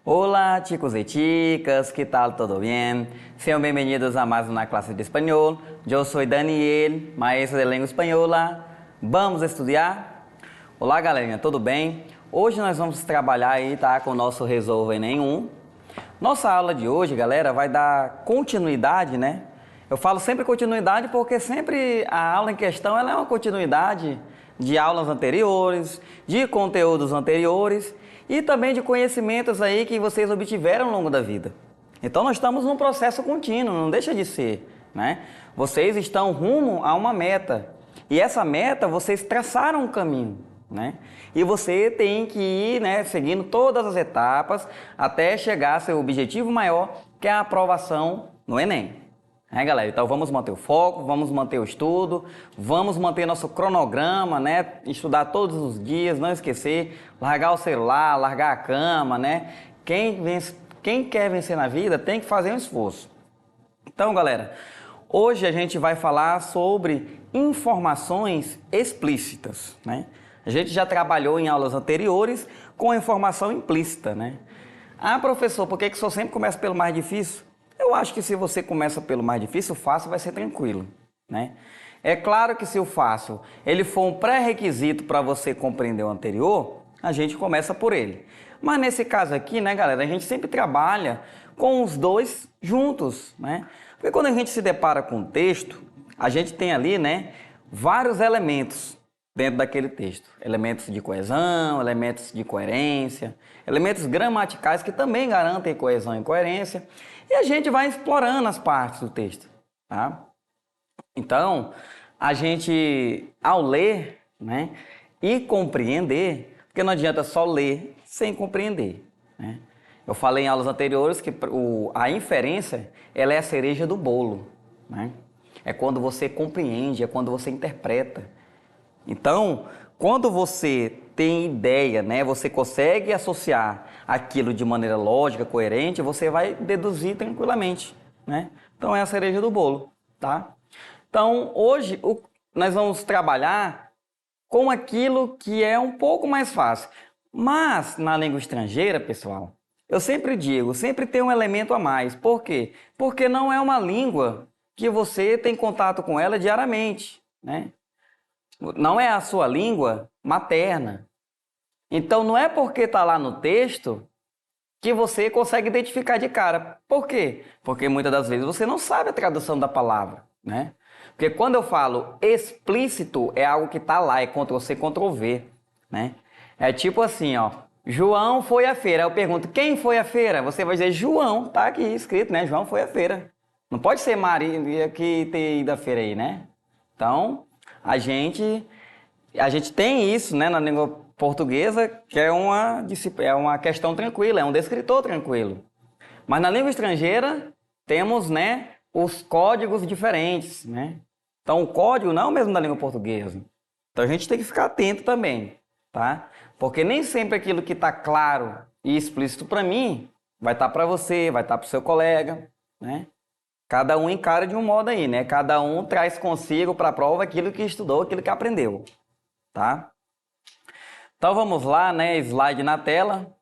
Hola chicos y chicas, ¿qué tal? ¿Todo bien? Sean bienvenidos a más una clase de español. Yo soy Daniel, maestro de língua espanhola. Vamos estudar? Olá galerinha, tudo bem? Hoje nós vamos trabalhar aí, tá? Com o nosso Resolve Enem 1. Nossa aula de hoje, galera, vai dar continuidade, né? Eu falo sempre continuidade porque sempre a aula em questão ela é uma continuidade de aulas anteriores, de conteúdos anteriores e também de conhecimentos aí que vocês obtiveram ao longo da vida. Então nós estamos num processo contínuo, não deixa de ser, né? Vocês estão rumo a uma meta e essa meta vocês traçaram um caminho, né? E você tem que ir, né, seguindo todas as etapas até chegar ao seu objetivo maior, que é a aprovação no Enem. Galera? Então vamos manter o foco, vamos manter o estudo, vamos manter nosso cronograma, né? Estudar todos os dias, não esquecer, largar o celular, largar a cama, né? Quem quer vencer na vida tem que fazer um esforço. Então, galera, hoje a gente vai falar sobre informações explícitas, né? A gente já trabalhou em aulas anteriores com a informação implícita, né? Ah, professor, por que o senhor sempre começa pelo mais difícil? Eu acho que se você começa pelo mais difícil, o fácil vai ser tranquilo, né? É claro que se o fácil ele for um pré-requisito para você compreender o anterior, a gente começa por ele. Mas nesse caso aqui, né, galera, a gente sempre trabalha com os dois juntos, né? Porque quando a gente se depara com um texto, a gente tem ali, né, vários elementos dentro daquele texto. Elementos de coesão, elementos de coerência, elementos gramaticais que também garantem coesão e coerência. E a gente vai explorando as partes do texto, tá? Então, a gente, ao ler, né, e compreender, porque não adianta só ler sem compreender, né? Eu falei em aulas anteriores que a inferência, ela é a cereja do bolo, né? É quando você compreende, é quando você interpreta. Então, quando você tem ideia, né, você consegue associar aquilo de maneira lógica, coerente, você vai deduzir tranquilamente, né? Então é a cereja do bolo, tá? Então hoje nós vamos trabalhar com aquilo que é um pouco mais fácil. Mas na língua estrangeira, pessoal, eu sempre digo, sempre tem um elemento a mais. Por quê? Porque não é uma língua que você tem contato com ela diariamente, né? Não é a sua língua materna. Então, não é porque está lá no texto que você consegue identificar de cara. Por quê? Porque muitas das vezes você não sabe a tradução da palavra, né? Porque quando eu falo explícito, é algo que está lá, é Ctrl+C, Ctrl+V, né? É tipo assim, ó, João foi à feira. Eu pergunto, quem foi à feira? Você vai dizer João, tá aqui escrito, né? João foi à feira. Não pode ser Maria que ter ido à feira aí, né? Então, a gente tem isso, né, na língua portuguesa, que é uma questão tranquila, é um descritor tranquilo. Mas na língua estrangeira temos, né, os códigos diferentes, né? Então o código não é o mesmo da língua portuguesa. Então a gente tem que ficar atento também, tá? Porque nem sempre aquilo que está claro e explícito para mim vai estar para você, vai estar para o seu colega, né? Cada um encara de um modo aí, né? Cada um traz consigo para a prova aquilo que estudou, aquilo que aprendeu, tá? Então vamos lá, né? Slide na tela.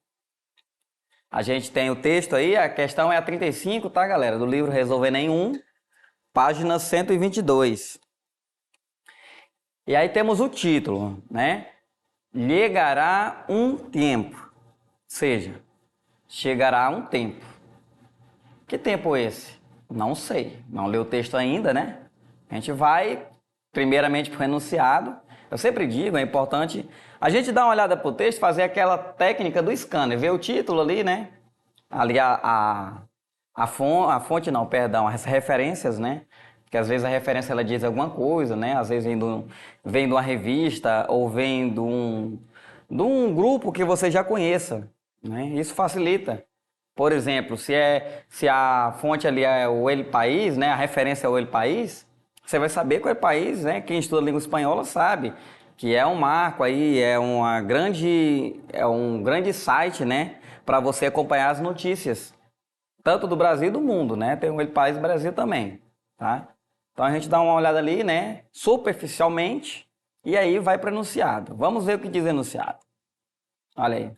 A gente tem o texto aí, a questão é a 35, tá, galera? Do livro Resolve Enem 1, página 122. E aí temos o título, né? Chegará um tempo. Ou seja, chegará um tempo. Que tempo é esse? Não sei, não leu o texto ainda, né? A gente vai, primeiramente, para o enunciado. Eu sempre digo, é importante a gente dar uma olhada para o texto, fazer aquela técnica do scanner, ver o título ali, né? Ali a fonte não, perdão, as referências, né? Porque às vezes a referência ela diz alguma coisa, né? Às vezes vem de uma revista ou vem de um grupo que você já conheça, né? Isso facilita. Por exemplo, se a fonte ali é o El País, né, a referência é o El País, você vai saber que o El País, né, quem estuda língua espanhola sabe que é um marco aí, é um grande site, né, para você acompanhar as notícias, tanto do Brasil e do mundo, né, tem o El País Brasil também, tá? Então a gente dá uma olhada ali, né, superficialmente, e aí vai para o enunciado. Vamos ver o que diz o enunciado. Olha aí.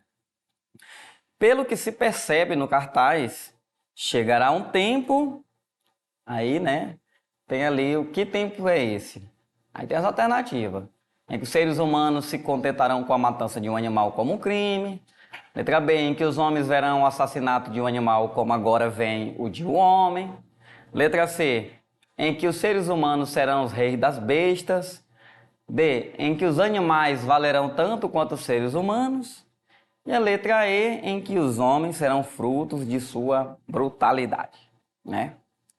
Pelo que se percebe no cartaz, chegará um tempo, aí, né, tem ali o que tempo é esse? Aí tem as alternativas, em que os seres humanos se contentarão com a matança de um animal como um crime. Letra B, em que os homens verão o assassinato de um animal como agora vem o de um homem. Letra C, em que os seres humanos serão os reis das bestas. D, em que os animais valerão tanto quanto os seres humanos. E a letra E, em que os homens serão frutos de sua brutalidade, né?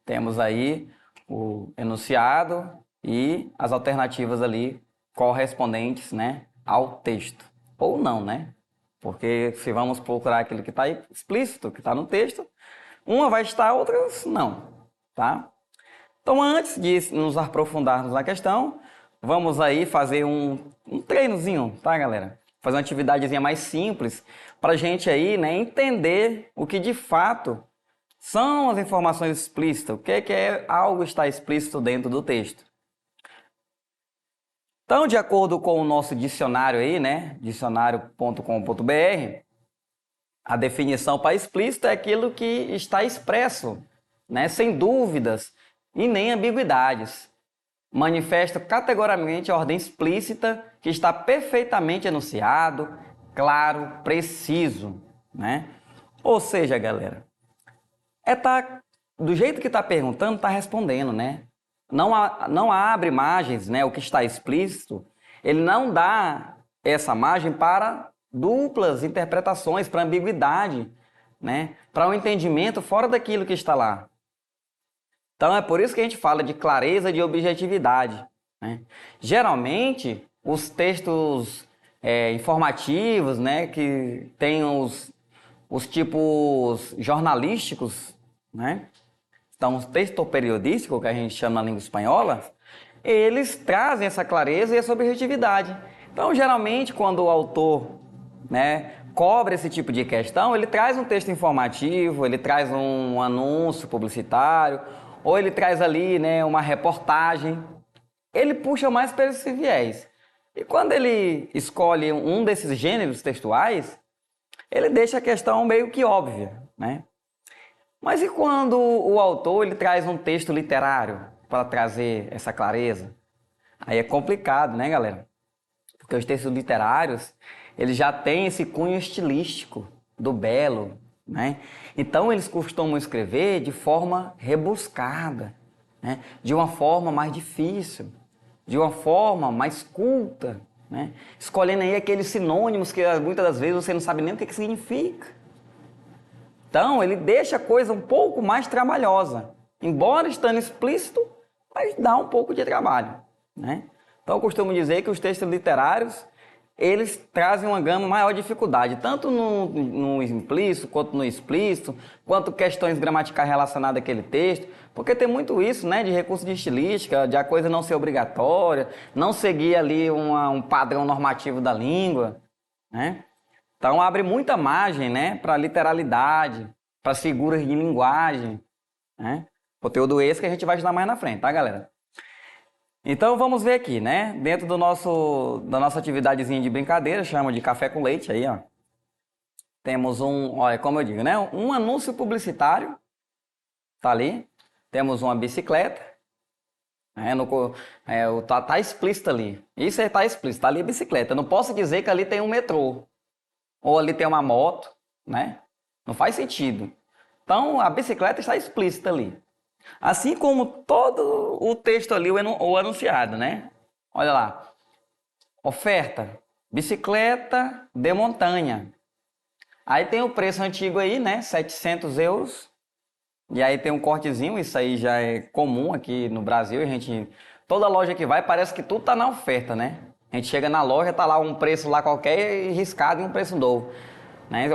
Temos aí o enunciado e as alternativas ali correspondentes, né, ao texto. Ou não, né? Porque se vamos procurar aquilo que está explícito, que está no texto, uma vai estar, outras não, tá? Então, antes de nos aprofundarmos na questão, vamos aí fazer um treinozinho, tá, galera? Fazer uma atividadezinha mais simples para a gente aí, né, entender o que de fato são as informações explícitas, o que é algo estar explícito dentro do texto. Então, de acordo com o nosso dicionário aí, né, dicionário.com.br, a definição para explícito é aquilo que está expresso, né, sem dúvidas e nem ambiguidades. Manifesta categoricamente a ordem explícita que está perfeitamente enunciado, claro, preciso, né? Ou seja, galera, do jeito que está perguntando, está respondendo, né? Não abre margens, né? O que está explícito, ele não dá essa margem para duplas interpretações, para ambiguidade, né? Para um entendimento fora daquilo que está lá. Então, é por isso que a gente fala de clareza, de objetividade, né? Geralmente, os textos informativos, né, que tem os tipos jornalísticos, né? Então, os textos periodísticos, que a gente chama na língua espanhola, eles trazem essa clareza e essa objetividade. Então, geralmente, quando o autor, né, cobra esse tipo de questão, ele traz um texto informativo, ele traz um anúncio publicitário, ou ele traz ali, né, uma reportagem. Ele puxa mais para esse viés. E quando ele escolhe um desses gêneros textuais, ele deixa a questão meio que óbvia, né? Mas e quando o autor ele traz um texto literário para trazer essa clareza? Aí é complicado, né, galera? Porque os textos literários, eles já têm esse cunho estilístico do belo, né? Então eles costumam escrever de forma rebuscada, né? De uma forma mais difícil, de uma forma mais culta, né? Escolhendo aí aqueles sinônimos que muitas das vezes você não sabe nem o que significa. Então, ele deixa a coisa um pouco mais trabalhosa. Embora estando explícito, mas dá um pouco de trabalho, né? Então, eu costumo dizer que os textos literários, eles trazem uma gama maior de dificuldade, tanto no implícito, quanto no explícito, quanto questões gramaticais relacionadas àquele texto, porque tem muito isso, né, de recurso de estilística, de a coisa não ser obrigatória, não seguir ali um padrão normativo da língua, né? Então, abre muita margem, né, para literalidade, para figuras de linguagem, né? Conteúdo esse que a gente vai estudar mais na frente, tá, galera? Então, vamos ver aqui, né? Dentro da nossa atividadezinha de brincadeira, chama de café com leite aí, ó. Temos olha, como eu digo, né? Um anúncio publicitário, tá ali. Temos uma bicicleta, né? Tá explícito ali. Isso aí tá explícito, tá ali a bicicleta. Eu não posso dizer que ali tem um metrô. Ou ali tem uma moto, né? Não faz sentido. Então, a bicicleta está explícita ali. Assim como todo o texto ali, o anunciado, né? Olha lá. Oferta, bicicleta de montanha. Aí tem o preço antigo aí, né? 700 euros. E aí tem um cortezinho, isso aí já é comum aqui no Brasil. Toda loja que vai, parece que tudo tá na oferta, né? A gente chega na loja, tá lá um preço lá qualquer e riscado e um preço novo, né?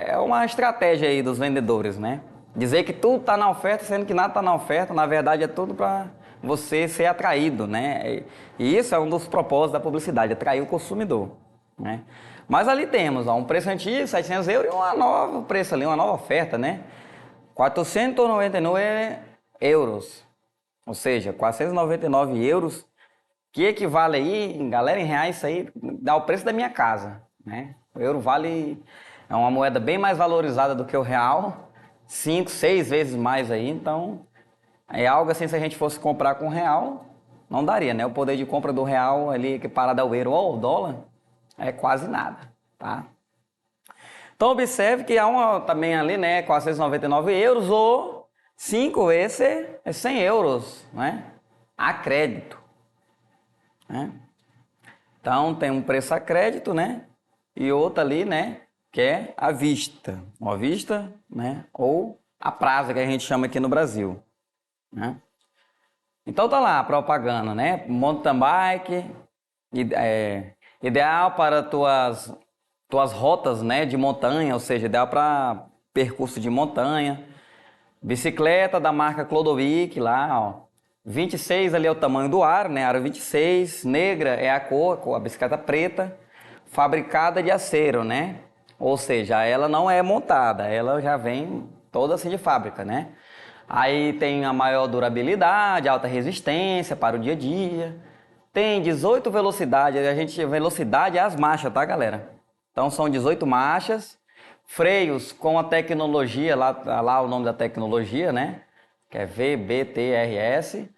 É uma estratégia aí dos vendedores, né? Dizer que tudo tá na oferta, sendo que nada tá na oferta, na verdade é tudo para você ser atraído, né? E isso é um dos propósitos da publicidade, atrair o consumidor, né? Mas ali temos, ó, um preço antigo, 700 euros, e uma nova preço ali, uma nova oferta, né? 499 euros, ou seja, 499 euros, que equivale aí, galera, em reais, isso aí dá o preço da minha casa, né? O euro vale É uma moeda bem mais valorizada do que o real, 5, 6 vezes mais aí, então é algo assim, se a gente fosse comprar com real, não daria, né? O poder de compra do real ali, equiparado ao euro ou ao dólar, é quase nada, tá? Então observe que há também ali, né, 499 euros ou 5 vezes é 100 euros, né? A crédito, né? Então tem um preço a crédito, né? E outro ali, né, que é à vista, ou à vista, né? Ou a prazo, que a gente chama aqui no Brasil, né? Então tá lá a propaganda, né? Mountain bike, ideal para tuas rotas, né, de montanha, ou seja, ideal para percurso de montanha. Bicicleta da marca Clodovic lá, ó. 26 ali é o tamanho do aro, né? Aro 26. Negra é a cor, a bicicleta preta, fabricada de acero, né? Ou seja, ela não é montada, ela já vem toda assim de fábrica, né? Aí tem a maior durabilidade, alta resistência para o dia a dia. Tem 18 velocidades, velocidade é as marchas, tá, galera? Então são 18 marchas, freios com a tecnologia, lá o nome da tecnologia, né? Que é VBTRS,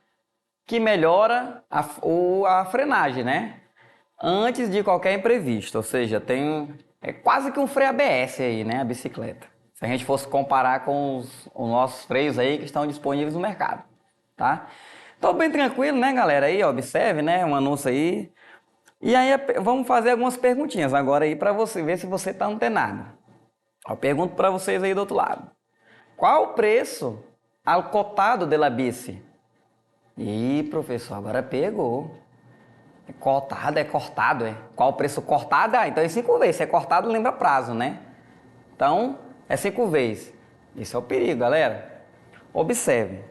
que melhora a frenagem, né? Antes de qualquer imprevisto, ou seja, é quase que um freio ABS aí, né? A bicicleta. Se a gente fosse comparar com os nossos freios aí que estão disponíveis no mercado, tá? Então bem tranquilo, né, galera? Aí, observe, né? Um anúncio aí. E aí vamos fazer algumas perguntinhas agora aí para você ver se você está antenado. Eu pergunto para vocês aí do outro lado. Qual o preço ao cotado de la bici? Ih, professor, agora pegou. É cotado, é cortado, é? Qual o preço cortado? Ah, então é 5 vezes. Se é cortado, lembra prazo, né? Então, é 5 vezes. Esse é o perigo, galera. Observe.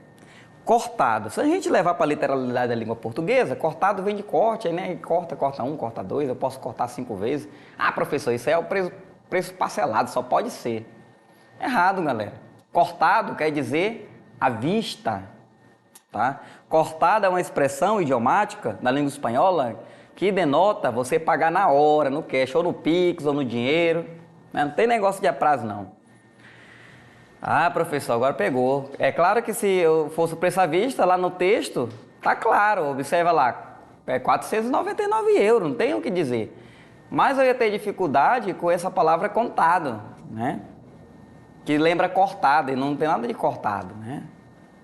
Cortado. Se a gente levar para a literalidade da língua portuguesa, cortado vem de corte, aí, né? Corta um, corta dois, eu posso cortar 5 vezes. Ah, professor, isso é o preço parcelado, só pode ser. Errado, galera. Cortado quer dizer à vista, tá? Cortado é uma expressão idiomática da língua espanhola que denota você pagar na hora, no cash, ou no Pix, ou no dinheiro. Né? Não tem negócio de a prazo, não. Ah, professor, agora pegou. É claro que se eu fosse o preço à vista, lá no texto, tá claro, observa lá, é 499 euros, não tem o que dizer. Mas eu ia ter dificuldade com essa palavra contado, né? Que lembra cortado, e não tem nada de cortado, né?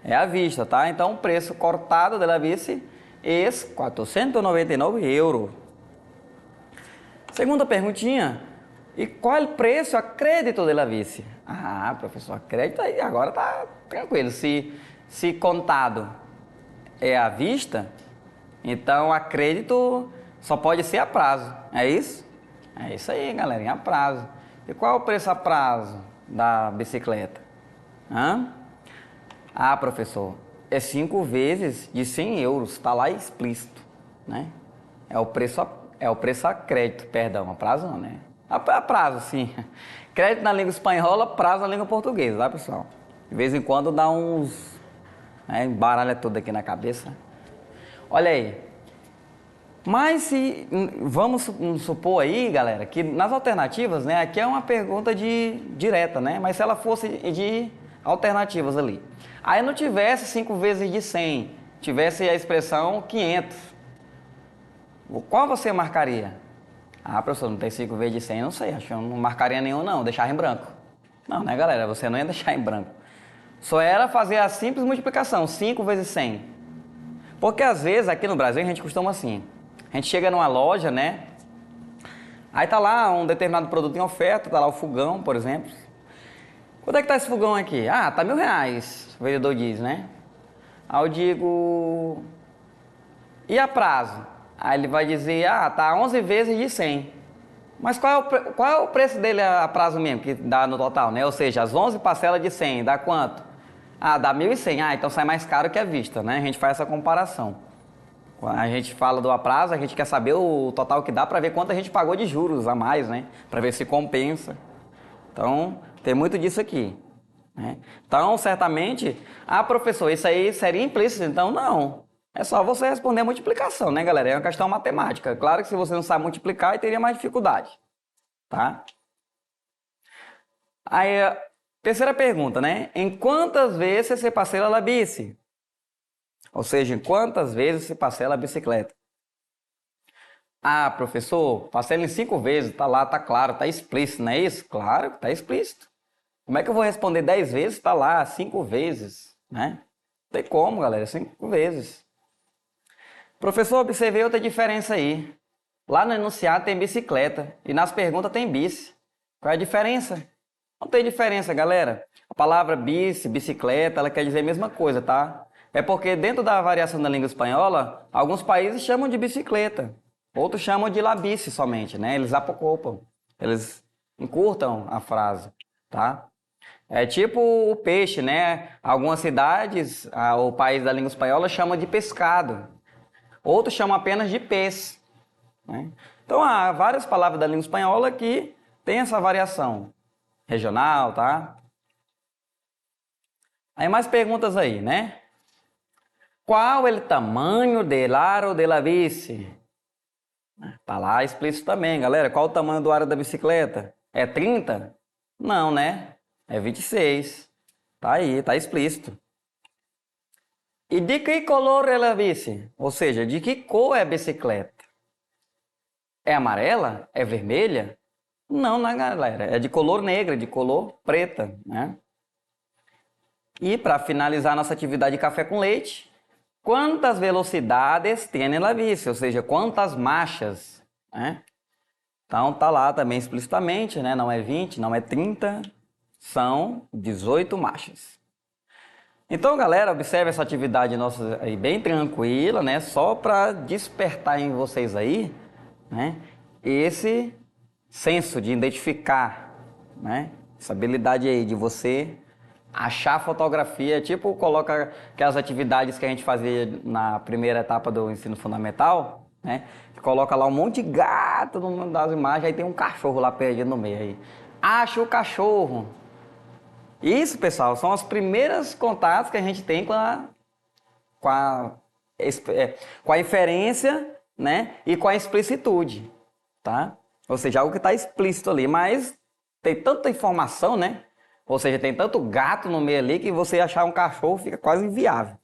É à vista, tá? Então, o preço cortado da bici é 499 euros. Segunda perguntinha. E qual é o preço a crédito da bici? Ah, professor, a crédito aí agora tá tranquilo. Se contado é à vista, então a crédito só pode ser a prazo. É isso? É isso aí, galerinha, a prazo. E qual é o preço a prazo da bicicleta? Hã? Ah, professor, é 5 vezes de 100 euros, está lá explícito, né? É o preço a crédito, perdão, a prazo não, né? A prazo, sim. Crédito na língua espanhola, prazo na língua portuguesa, tá, pessoal? De vez em quando dá uns... né, embaralha tudo aqui na cabeça. Olha aí. Mas se... vamos supor aí, galera, que nas alternativas, né? Aqui é uma pergunta direta, né? Mas se ela fosse de alternativas ali. Aí não tivesse 5 vezes de 100, tivesse a expressão 500. Qual você marcaria? Ah, professor, não tem 5 vezes de 100, não sei, acho que eu não marcaria nenhum não, deixar em branco. Não, né, galera, você não ia deixar em branco. Só era fazer a simples multiplicação, 5 vezes 100. Porque às vezes aqui no Brasil a gente costuma assim, a gente chega numa loja, né, aí tá lá um determinado produto em oferta, tá lá o fogão, por exemplo. Quanto é que tá esse fogão aqui? Ah, tá R$ 1.000, o vendedor diz, né? Aí eu digo, e a prazo? Aí ele vai dizer, ah, tá 11 vezes de 100. Mas qual é o preço dele a prazo mesmo, que dá no total, né? Ou seja, as 11 parcelas de 100, dá quanto? Ah, dá 1.100. Ah, então sai mais caro que a vista, né? A gente faz essa comparação. Quando a gente fala do a prazo, a gente quer saber o total que dá para ver quanto a gente pagou de juros a mais, né? Para ver se compensa. Então, tem muito disso aqui, né? Então, certamente, ah, professor, isso aí seria implícito. Então, não. É só você responder a multiplicação, né, galera? É uma questão matemática. Claro que se você não sabe multiplicar, aí teria mais dificuldade, tá? Aí, terceira pergunta, né? Em quantas vezes você parcela a bici? Ou seja, em quantas vezes você parcela a bicicleta? Ah, professor, parcela em 5 vezes, tá lá, tá claro, tá explícito, não é isso? Claro, tá explícito. Como é que eu vou responder 10 vezes? Tá lá, 5 vezes, né? Não tem como, galera, 5 vezes. Professor, observei outra diferença aí. Lá no enunciado tem bicicleta e nas perguntas tem bici. Qual é a diferença? Não tem diferença, galera. A palavra bici, bicicleta, ela quer dizer a mesma coisa, tá? É porque dentro da variação da língua espanhola, alguns países chamam de bicicleta, outros chamam de la bici somente, né? Eles apocopam, eles encurtam a frase, tá? É tipo o peixe, né? Algumas cidades, o país da língua espanhola chama de pescado, outros chamam apenas de peixe, né? Então há várias palavras da língua espanhola que tem essa variação regional, tá? Aí mais perguntas aí, né? Qual é o tamanho del aro de la bici? Tá lá explícito também, galera. Qual o tamanho do aro da bicicleta? É 30? Não, né? É 26. Tá aí, tá explícito. E de que color é a bici? Ou seja, de que cor é a bicicleta? É amarela? É vermelha? Não, né, galera? É de color negra, de color preta, né? E para finalizar nossa atividade de café com leite, quantas velocidades tem a bici? Ou seja, quantas marchas, né? Então tá lá também explicitamente, né? Não é 20, não é 30, são 18 marchas. Então, galera, observe essa atividade nossa aí bem tranquila, né? Só para despertar em vocês aí, né? Esse senso de identificar, né? Essa habilidade aí de você achar a fotografia, tipo coloca aquelas atividades que a gente fazia na primeira etapa do ensino fundamental, né? Coloca lá um monte de gato no meio das imagens, aí tem um cachorro lá perdido no meio aí. Acha o cachorro. Isso, pessoal, são os primeiros contatos que a gente tem com a, com a inferência, né? E com a explicitude, tá? Ou seja, algo que está explícito ali, mas tem tanta informação, né? Ou seja, tem tanto gato no meio ali que você achar um cachorro fica quase inviável.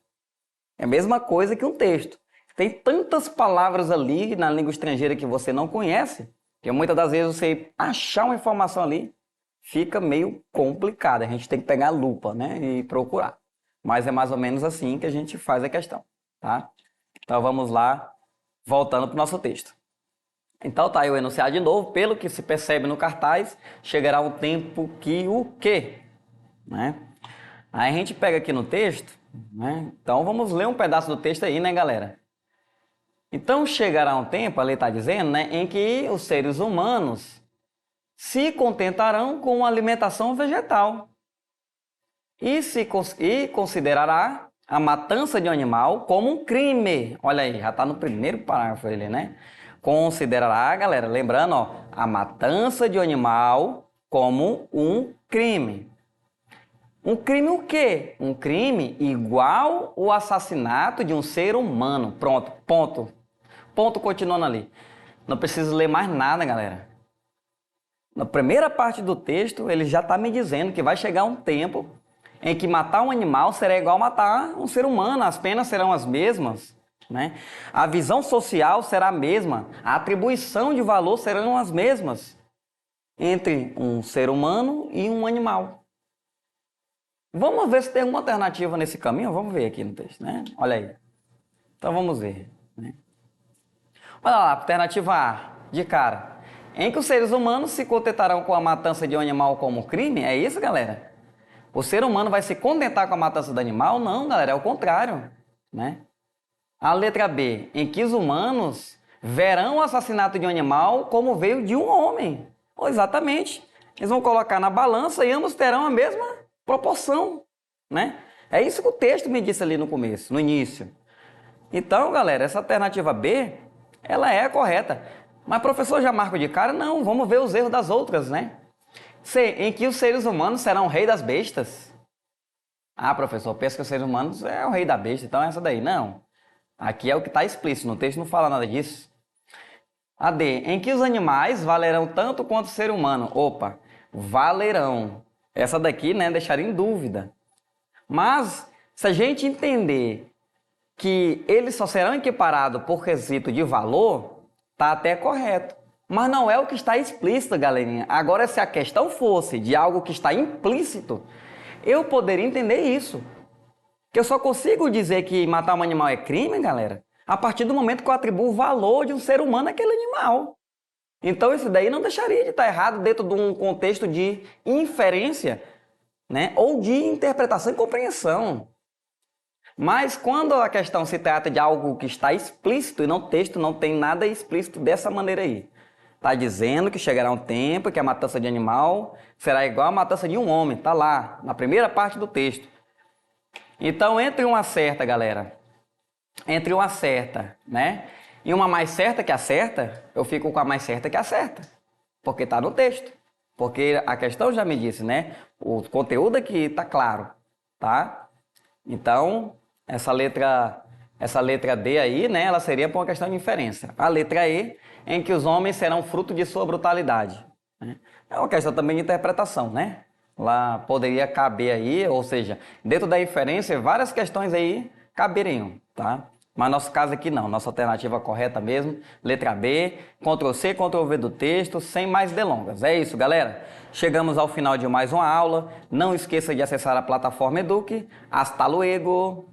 É a mesma coisa que um texto. Tem tantas palavras ali na língua estrangeira que você não conhece, que muitas das vezes você achar uma informação ali fica meio complicado. A gente tem que pegar a lupa, né, e procurar. Mas é mais ou menos assim que a gente faz a questão, tá? Então vamos lá, voltando para o nosso texto. Então tá aí o enunciado de novo. Pelo que se percebe no cartaz, chegará um tempo que o quê? Né? Aí a gente pega aqui no texto, né? Então vamos ler um pedaço do texto aí, né, galera? Então chegará um tempo, ali está dizendo, né, em que os seres humanos se contentarão com a alimentação vegetal e considerará a matança de um animal como um crime. Olha aí, já está no primeiro parágrafo ali, né? Considerará, galera, lembrando, ó, a matança de um animal como um crime. Um crime o quê? Um crime igual o assassinato de um ser humano. Pronto, ponto. Ponto continuando ali. Não preciso ler mais nada, galera. Na primeira parte do texto, ele já está me dizendo que vai chegar um tempo em que matar um animal será igual matar um ser humano. As penas serão as mesmas, né? A visão social será a mesma. A atribuição de valor serão as mesmas entre um ser humano e um animal. Vamos ver se tem alguma alternativa nesse caminho? Vamos ver aqui no texto, né? Olha aí. Então vamos ver, né? Olha lá, alternativa A, de cara. Em que os seres humanos se contentarão com a matança de um animal como crime? É isso, galera? O ser humano vai se contentar com a matança do animal? Não, galera, é o contrário, né? A letra B, em que os humanos verão o assassinato de um animal como veio de um homem. Oh, exatamente. Eles vão colocar na balança e ambos terão a mesma proporção, né? É isso que o texto me disse ali no começo, no início. Então, galera, essa alternativa B, ela é a correta. Mas, professor, já marco de cara? Não, vamos ver os erros das outras, né? C, em que os seres humanos serão o rei das bestas. Ah, professor, pensa que os seres humanos é o rei da besta, então é essa daí. Não. Aqui é o que está explícito, no texto não fala nada disso. A D, em que os animais valerão tanto quanto o ser humano. Opa, valerão. Essa daqui, né, deixaria em dúvida. Mas, se a gente entender que eles só serão equiparados por quesito de valor, tá até correto. Mas não é o que está explícito, galerinha. Agora, se a questão fosse de algo que está implícito, eu poderia entender isso. Que eu só consigo dizer que matar um animal é crime, galera, a partir do momento que eu atribuo o valor de um ser humano àquele animal. Então, isso daí não deixaria de estar errado dentro de um contexto de inferência, né? Ou de interpretação e compreensão. Mas quando a questão se trata de algo que está explícito, e no texto não tem nada explícito dessa maneira aí. Está dizendo que chegará um tempo que a matança de animal será igual à matança de um homem. Está lá, na primeira parte do texto. Então, entre uma certa, galera, entre uma certa, né, e uma mais certa que a certa, eu fico com a mais certa que a certa. Porque está no texto. Porque a questão já me disse, né? O conteúdo aqui está claro, tá? Então, essa letra D aí, né, ela seria por uma questão de inferência. A letra E, em que os homens serão fruto de sua brutalidade, né? É uma questão também de interpretação, né? Lá poderia caber aí, ou seja, dentro da inferência, várias questões aí caberiam, tá? Mas nosso caso aqui não, nossa alternativa correta mesmo, letra B, Ctrl+C, Ctrl+V do texto, sem mais delongas. É isso, galera. Chegamos ao final de mais uma aula. Não esqueça de acessar a plataforma Eduque. Hasta luego!